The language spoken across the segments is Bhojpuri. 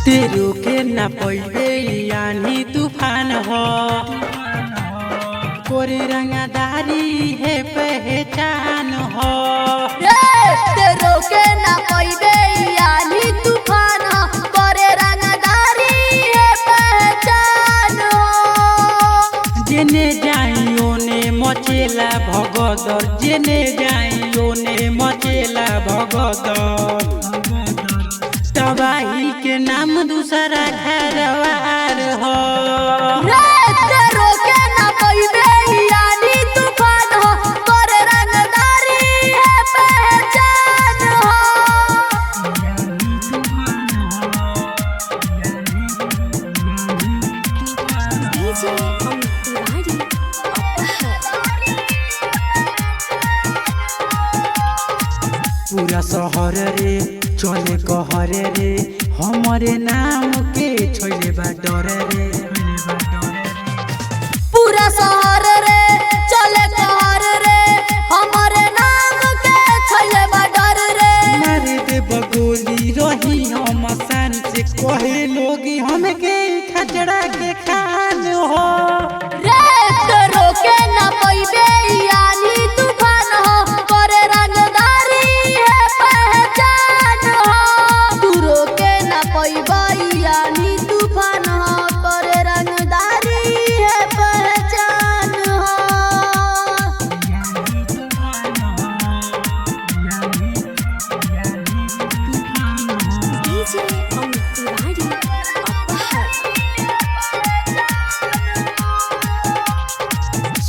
तेरू के न पड़े यानी तूफान हो कोरे रंगदारी है पहचान हो तेरू के न पड़े यानी तूफान हो कोरे रंगदारी है पहचान हो। जेने जाइयो ने मचेला भगदर जेने जाइयो ने मचेला भगदर तबाही के नाम दूसरा घरवार हो तेरू के न पड़े यानी तूफान हो कोरे रंगदारी है पहचान हो। पूरा शहर रे चले कहरे रे हमारे नाम के छोले बा डर रे पूरा शहर रे चले कहर रे हमारे नाम के छोले बा डर रे मारे दे बगोली रही हम शान से कहे लोग हमके खचड़ा के खान हो तेरू के न पड़े यानी तूफान हो कोरे रंगदारी है पहचान हो। तेरू के न पड़े यानी तूफान हो कोरे रंगदारी है पहचान हो।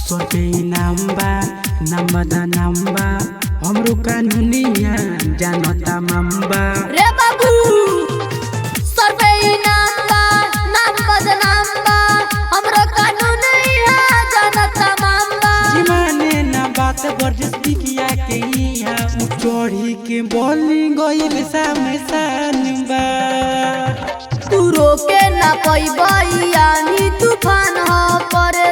सोचे नंबा नंबा नंबा हमरो कानूनिया जानता मम्बा रे बाबू सरवे नाम बदनाम बा हमरो कानून है जनता मामबा जिमाने न बात बर्जस्ती किया के यहाँ चोरी के बोली गईल सामसान बा तेरू के न पड़े यानी तूफान हो कोरे